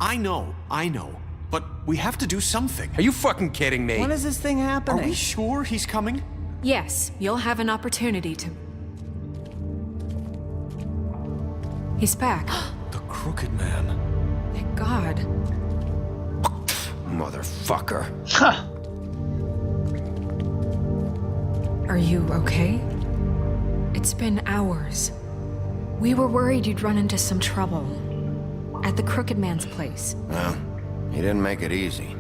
I know. But we have to do something. Are you fucking kidding me? When is this thing happening? Are we sure he's coming? Yes, you'll have an opportunity to... He's back. The Crooked Man. Thank God. Motherfucker. Ha! Are you okay? It's been hours. We were worried you'd run into some trouble. At the Crooked Man's place. Well, he didn't make it easy.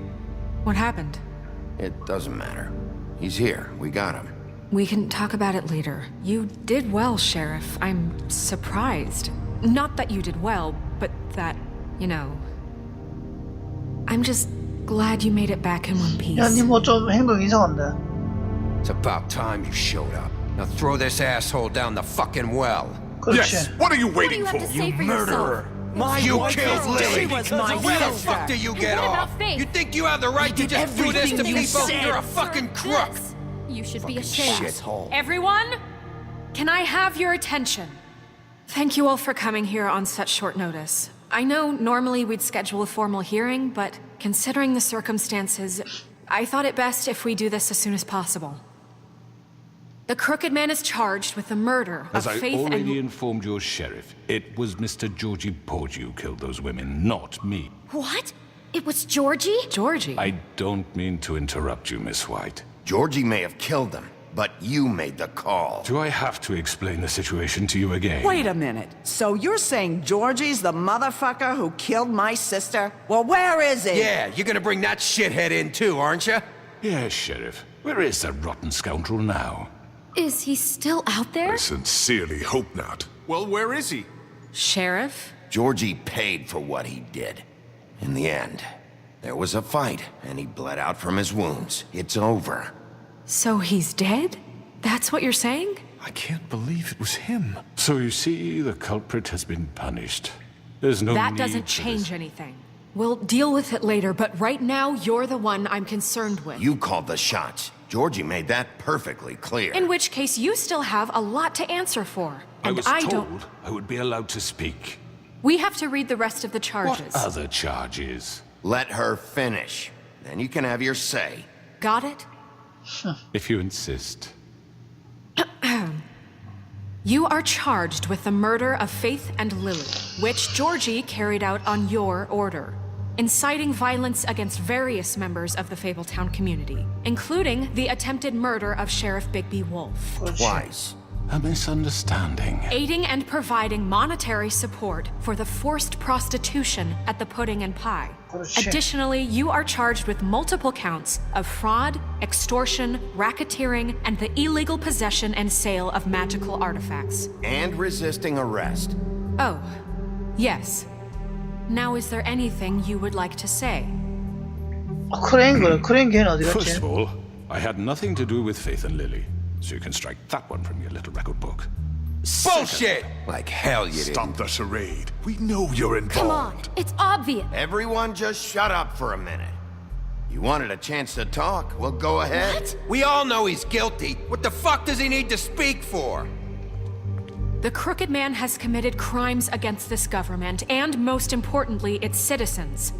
What happened? It doesn't matter. He's here. We got him. We can talk about it later. You did well, Sheriff. I'm surprised. Not that you did well, but that, you know... I'm just glad you made it back in one piece. 야, 니 뭐 좀 행동 이상한데. It's about time you showed up. Now throw this asshole down the fucking well. 그렇지. Yes, what are you What do waiting you have for? to say for yourself? You killed Lily! was my Where the sister. fuck do you And get what about off? Faith? You think you have the right to just do this to everything you people? said. You're a fucking crook! This. You should be Fucking ashamed. shithole. Everyone, can I have your attention? Thank you all for coming here on such short notice. I know normally we'd schedule a formal hearing, but considering the circumstances, I thought it best if we do this as soon as possible. The Crooked Man is charged with the murder As of I Faith already and... informed your sheriff, it was Mr. Georgie Porgy who killed those women, not me. What? It was Georgie? Georgie? I don't mean to interrupt you, Miss White. Georgie may have killed them, but you made the call. Do I have to explain the situation to you again? Wait a minute. So you're saying Georgie's the motherfucker who killed my sister? Well, where is he? Yeah, you're gonna bring that shithead in too, aren't you? Yes, Sheriff. Where is that rotten scoundrel now? Is he still out there? I sincerely hope not. Well, where is he? Sheriff? Georgie paid for what he did. In the end, there was a fight, and he bled out from his wounds. It's over. So he's dead? That's what you're saying? I can't believe it was him. So you see, the culprit has been punished. There's no That need doesn't for change this. anything. We'll deal with it later, but right now, you're the one I'm concerned with. You called the shots. Georgie made that perfectly clear. In which case, you still have a lot to answer for. I And was I told don't... I would be allowed to speak. We have to read the rest of the charges. What other charges? Let her finish. Then you can have your say. Got it? If you insist. You are charged with the murder of Faith and Lily, which Georgie carried out on your order, inciting violence against various members of the Fabletown community, including the attempted murder of Sheriff Bigby Wolf. Twice. A misunderstanding. Aiding and providing monetary support for the forced prostitution at the Pudding and Pie. 그렇지. Additionally, you are charged with multiple counts of fraud, extortion, racketeering, and the illegal possession and sale of magical artifacts. And resisting arrest. Oh, yes. Now, is there anything you would like to say? 크레인 그래. 크레인 걔는 어디 First 갔지? of all, I had nothing to do with Faith and Lily, so you can strike that one from your little record book. Bullshit! Like hell you didn't. Stop the charade. We know you're involved. Come on, it's obvious. Everyone just shut up for a minute. You wanted a chance to talk? Well, go ahead. What? We all know he's guilty. What the fuck does he need to speak for? The Crooked Man has committed crimes against this government and, most importantly, its citizens.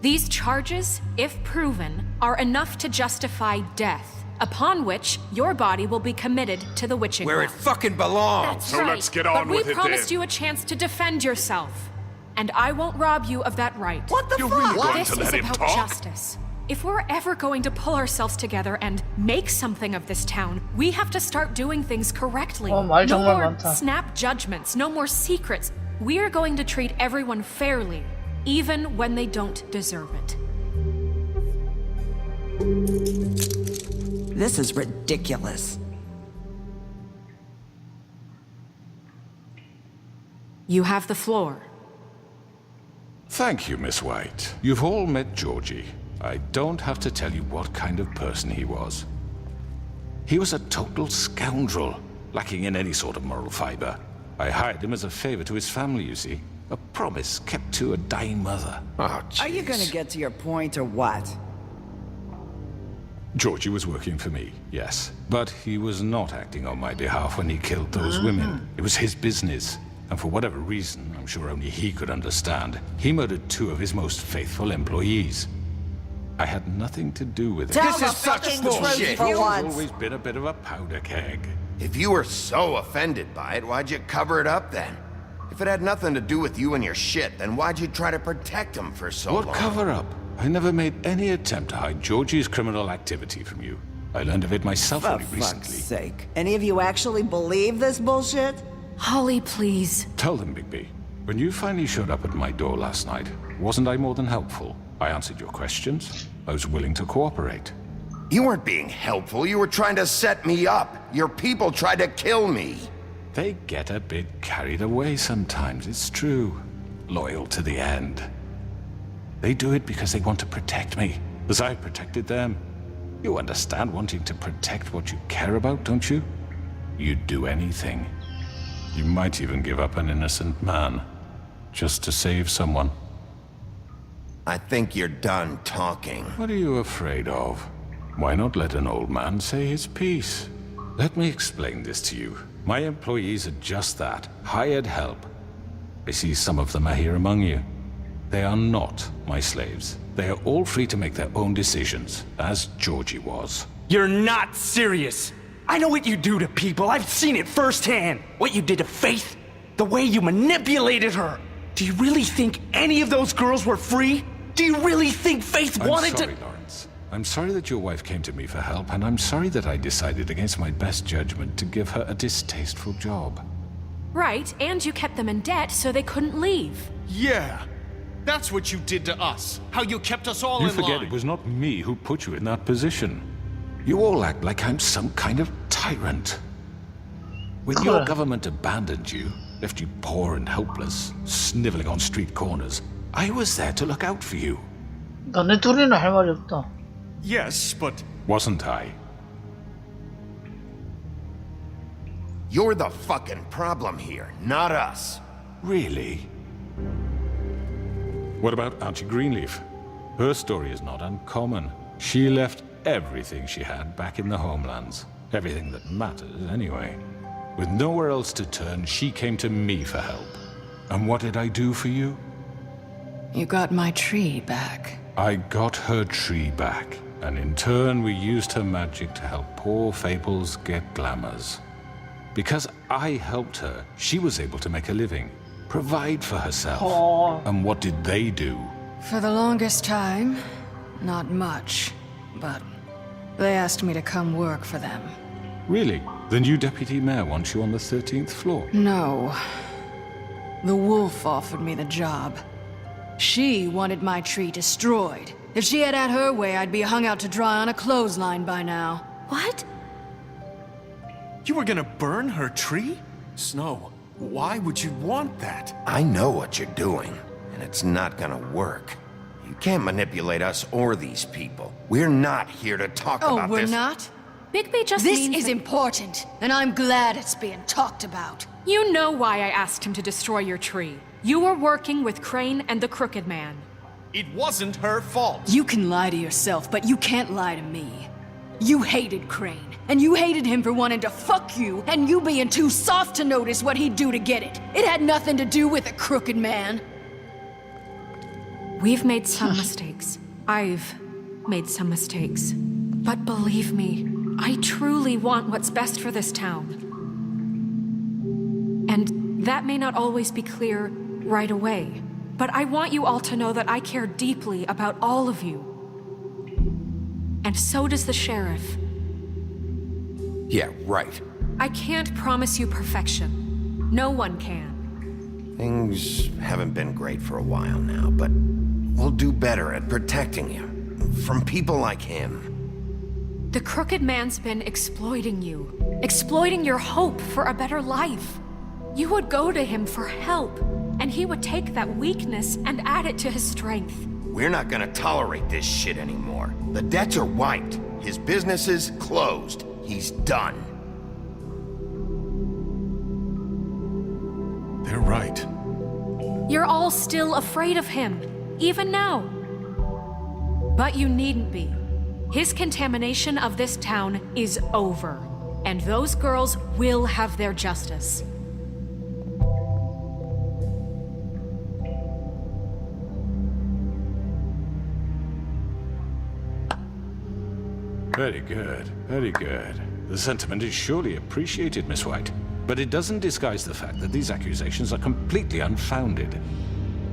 These charges, if proven, are enough to justify death, upon which your body will be committed to the witching Where it well. fucking belongs. That's So right. let's get on but with we it promised then. you a chance to defend yourself, and I won't rob you of that right. What the You're fuck? really going This to is let him about talk? justice. If we're ever going to pull ourselves together and make something of this town, we have to start doing things correctly. 말 No 정말 more 많다. snap judgments, no more secrets. We are going to treat everyone fairly, even when they don't deserve it. This is ridiculous. You have the floor. Thank you, Miss White. You've all met Georgie. I don't have to tell you what kind of person he was. He was a total scoundrel, lacking in any sort of moral fiber. I hired him as a favor to his family, you see. A promise kept to a dying mother. Oh, jeez. Are you gonna get to your point or what? Georgie was working for me, yes. But he was not acting on my behalf when he killed those women. It was his business. And for whatever reason, I'm sure only he could understand, he murdered 2 of his most faithful employees. I had nothing to do with it. Tell This the is such fucking bullshit. truth for He's once. always been a bit of a powder keg. If you were so offended by it, why'd you cover it up then? If it had nothing to do with you and your shit, then why'd you try to protect him for so long? What cover-up? I never made any attempt to hide Georgie's criminal activity from you. I learned of it myself For only fuck's recently. sake. Any of you actually believe this bullshit? Holly, please. Tell them, Bigby. When you finally showed up at my door last night, wasn't I more than helpful? I answered your questions. I was willing to cooperate. You weren't being helpful. You were trying to set me up. Your people tried to kill me. They get a bit carried away sometimes, it's true. Loyal to the end. They do it because they want to protect me, as I protected them. You understand wanting to protect what you care about, don't you? You'd do anything. You might even give up an innocent man, just to save someone. I think you're done talking. What are you afraid of? Why not let an old man say his piece? Let me explain this to you. My employees are just that, hired help. I see some of them are here among you. They are not my slaves. They are all free to make their own decisions, as Georgie was. You're not serious. I know what you do to people. I've seen it firsthand. What you did to Faith. The way you manipulated her. Do you really think any of those girls were free? Do you really think Faith wanted I'm sorry, Lawrence. I'm sorry that your wife came to me for help, and I'm sorry that I decided against my best judgment to give her a distasteful job. Right, and you kept them in debt so they couldn't leave. Yeah. That's what you did to us. How you kept us all You in forget line. it was not me who put you in that position. You all act like I'm some kind of tyrant. When your government abandoned you, left you poor and helpless, sniveling on street corners, I was there to look out for you. 너네 둘이는 할 말이 없다. Yes, but Wasn't I? You're the fucking problem here, not us. Really? What about Auntie Greenleaf? Her story is not uncommon. She left everything she had back in the homelands. Everything that matters, anyway. With nowhere else to turn, she came to me for help. And what did I do for you? You got my tree back. I got her tree back, and in turn we used her magic to help poor Fables get glamours. Because I helped her, she was able to make a living, provide for herself. And what did they do? For the longest time, not much. But they asked me to come work for them. Really? The new deputy mayor wants you on the 13th floor? No. The wolf offered me the job. She wanted my tree destroyed. If she had her way, I'd be hung out to dry on a clothesline by now. What? you were gonna burn her tree? Snow, why would you want that? I know what you're doing, and it's not gonna work. You can't manipulate us or these people. We're not here to talk Oh, about we're this. not? Bigby just This means is that- important, and I'm glad it's being talked about. You know why I asked him to destroy your tree. You were working with Crane and the Crooked Man. It wasn't her fault. You can lie to yourself, but you can't lie to me. You hated Crane, and you hated him for wanting to fuck you, and you being too soft to notice what he'd do to get it. It had nothing to do with the Crooked Man. We've made some mistakes. I've made some mistakes. But believe me, I truly want what's best for this town. And that may not always be clear right away, but I want you all to know that I care deeply about all of you. And so does the sheriff. Yeah, right. I can't promise you perfection. No one can. Things haven't been great for a while now, but we'll do better at protecting you from people like him. The Crooked Man's been exploiting you, exploiting your hope for a better life. You would go to him for help, and he would take that weakness and add it to his strength. We're not gonna tolerate this shit anymore. The debts are wiped. His business is closed. He's done. They're right. You're all still afraid of him, even now. But you needn't be. His contamination of this town is over, and those girls will have their justice. Very good, very good. The sentiment is surely appreciated, Miss White. But it doesn't disguise the fact that these accusations are completely unfounded.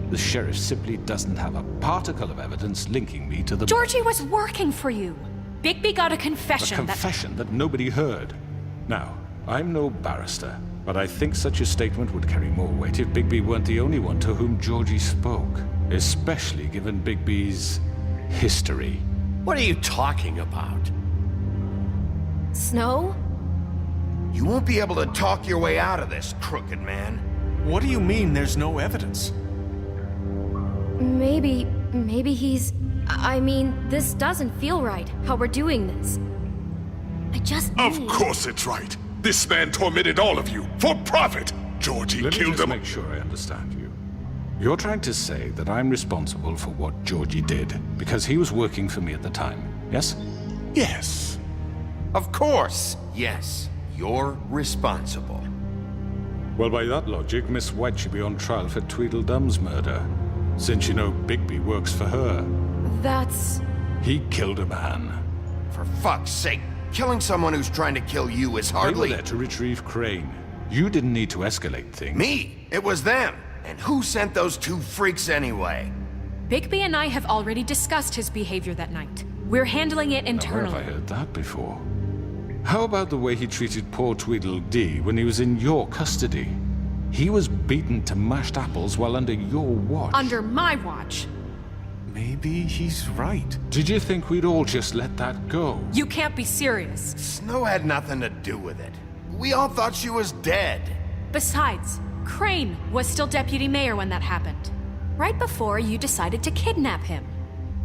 The sheriff simply doesn't have a particle of evidence linking me to the... Georgie was working for you. Bigby got a confession A confession that nobody heard. Now, I'm no barrister, but I think such a statement would carry more weight if Bigby weren't the only one to whom Georgie spoke. Especially given Bigby's history. What are you talking about? Snow? You won't be able to talk your way out of this, crooked man. What do you mean there's no evidence? Maybe he's... I mean, this doesn't feel right, how we're doing this. I just Of need... course it's right. This man tormented all of you for profit. Georgie Let me killed just him. make sure I understand you. You're trying to say that I'm responsible for what Georgie did because he was working for me at the time, yes? Yes. Of course, yes. You're responsible. Well, by that logic, Miss White should be on trial for Tweedledum's murder. Since you know Bigby works for her. That's... He killed a man. For fuck's sake, killing someone who's trying to kill you is They were hardly... there to retrieve Crane. You didn't need to escalate things. Me! It was them! And who sent those two freaks anyway? Bigby and I have already discussed his behavior that night. We're handling it Now, where have internally. I heard that before? How about the way he treated poor Tweedledee when he was in your custody? He was beaten to mashed apples while under your watch. Under my watch. Maybe he's right. Did you think we'd all just let that go? You can't be serious. Snow had nothing to do with it. We all thought she was dead. Besides, Crane was still deputy mayor when that happened. Right before you decided to kidnap him.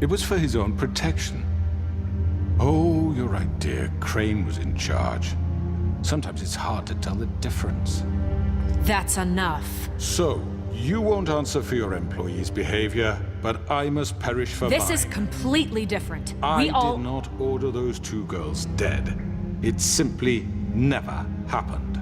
It was for his own protection. Oh, you're right, dear. Crane was in charge. Sometimes it's hard to tell the difference. That's enough. So, you won't answer for your employees' behavior, but I must perish for This mine. is completely different. I We all... did not order those two girls dead. It simply never happened.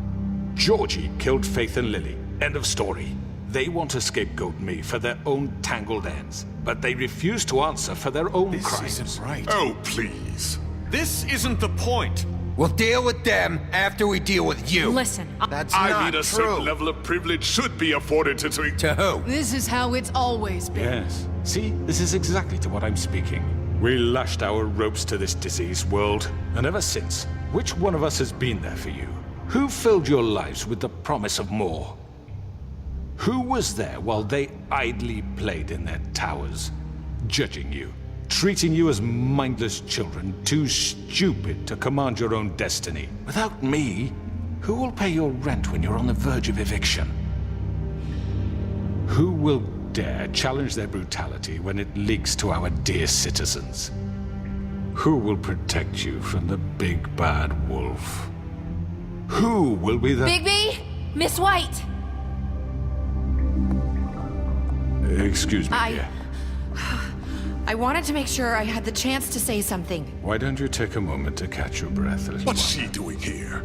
Georgie killed Faith and Lily. End of story. They want to scapegoat me for their own tangled ends, but they refuse to answer for their own This crimes. isn't right. Oh, please. This isn't the point. We'll deal with them after we deal with you. Listen, That's I not mean, a true. certain level of privilege should be afforded to... To who? This is how it's always been. Yes. See, this is exactly to what I'm speaking. We lashed our ropes to this diseased world, and ever since, which one of us has been there for you? Who filled your lives with the promise of more? Who was there while they idly played in their towers, judging you, treating you as mindless children, too stupid to command your own destiny? Without me, who will pay your rent when you're on the verge of eviction? Who will dare challenge their brutality when it leaks to our dear citizens? Who will protect you from the big bad wolf? Who will be the... Bigby? Miss White! Excuse me, dear. I wanted to make sure I had the chance to say something. Why don't you take a moment to catch your breath a little What's while? she doing here?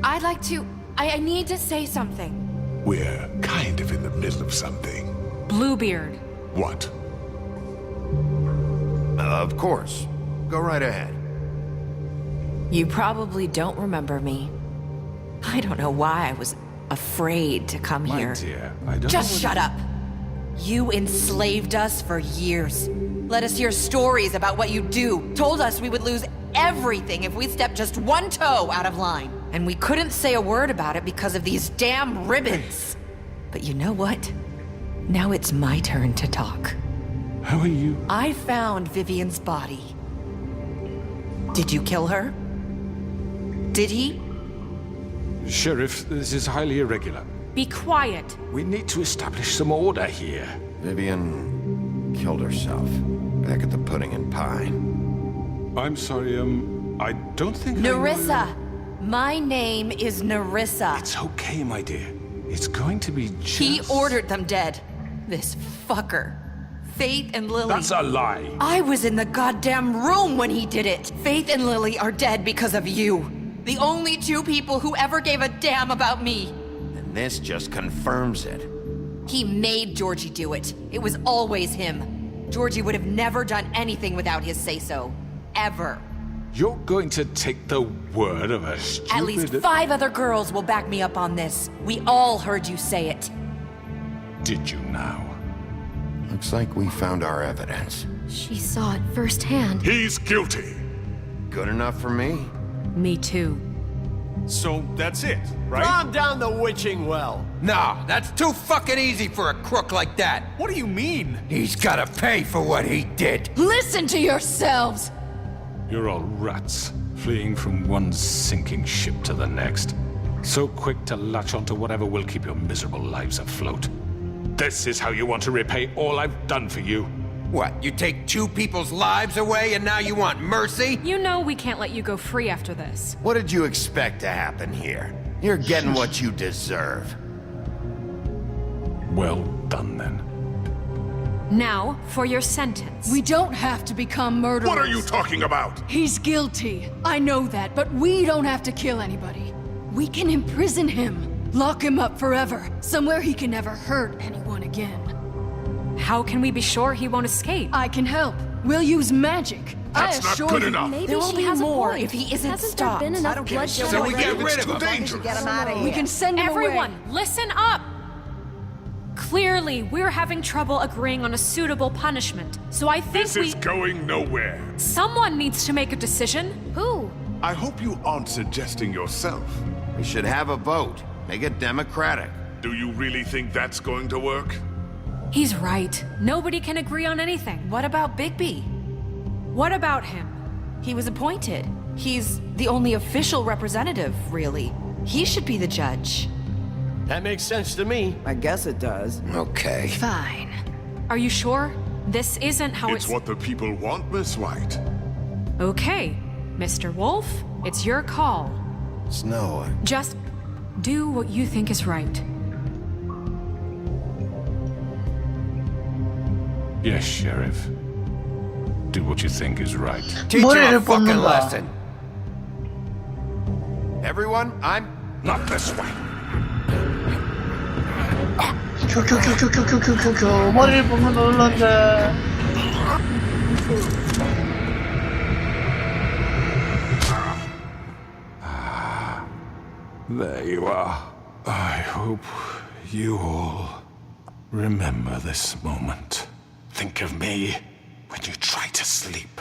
I'd like to... I need to say something. We're kind of in the middle of something. Bluebeard. What? Of course. Go right ahead. You probably don't remember me. I don't know why I was afraid to come My here. dear, I don't Just know shut up. You enslaved us for years. Let us hear stories about what you do. Told us we would lose everything if we stepped just one toe out of line. And we couldn't say a word about it because of these damn ribbons. But you know what? Now it's my turn to talk. How are you? I found Vivian's body. Did you kill her? Did he? Sheriff, this is highly irregular. Be quiet. We need to establish some order here. Vivian killed herself back at the Pudding and Pie. I'm sorry, I don't think Nerissa! My name is Nerissa. It's okay, my dear. It's going to be just... He ordered them dead. This fucker. Faith and Lily. That's a lie. I was in the goddamn room when he did it. Faith and Lily are dead because of you. The only two people who ever gave a damn about me. And this just confirms it. He made Georgie do it. It was always him. Georgie would have never done anything without his say-so. forever. You're going to take the word of a stupid... At least 5 other girls will back me up on this. We all heard you say it. Did you now? Looks like we found our evidence. She saw it firsthand. He's guilty. Good enough for me. Me too. So that's it, right? Calm down the witching well. No, that's too fucking easy for a crook like that. What do you mean? He's gotta pay for what he did. Listen to yourselves! You're all rats, fleeing from one sinking ship to the next. So quick to latch onto whatever will keep your miserable lives afloat. This is how you want to repay all I've done for you? What, you take 2 people's lives away and now you want mercy? You know we can't let you go free after this. What did you expect to happen here? You're getting what you deserve. Well done, then. Now, for your sentence. We don't have to become murderers. What are you talking about? He's guilty. I know that, but we don't have to kill anybody. We can imprison him. Lock him up forever. Somewhere he can never hurt anyone again. How can we be sure he won't escape? I can help. We'll use magic. That's I not assure good you. enough. Maybe There will she be has more a point. if he isn't Hasn't stopped. there been enough I don't give a bloodshed shit. So we already? get rid of him. Dangerous. Get him out of here. We can send him Everyone, away. listen up! Clearly, we're having trouble agreeing on a suitable punishment, so I think This is going nowhere. Someone needs to make a decision. Who? I hope you aren't suggesting yourself. We should have a vote. Make it democratic. Do you really think that's going to work? He's right. Nobody can agree on anything. What about Bigby? What about him? He was appointed. He's the only official representative, really. He should be the judge. That makes sense to me. I guess it does. Okay. Fine. Are you sure? This isn't how It's what the people want, Miss White. Okay, Mr. Wolf, it's your call. Snow, Just do what you think is right. Yes, Sheriff. Do what you think is right. Teach him a 머리를 fucking 뽑는다. lesson. everyone, I'm... Not this way. 큐큐큐큐큐큐큐큐 머리를 뽑는 놀란데. There you are. I hope you all remember this moment. Think of me when you try to sleep.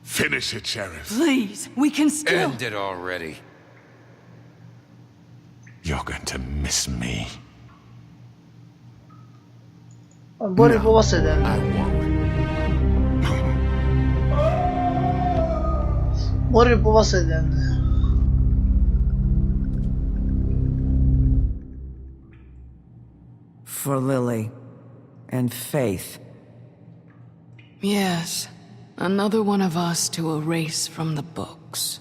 Finish it, Sheriff. Please, we can still. End it already. You're going to miss me. 머리 뽑았어야 되는데. I won't. 머리를 뽑았어야 되는데. For Lily and Faith. Yes, another one of us to erase from the books.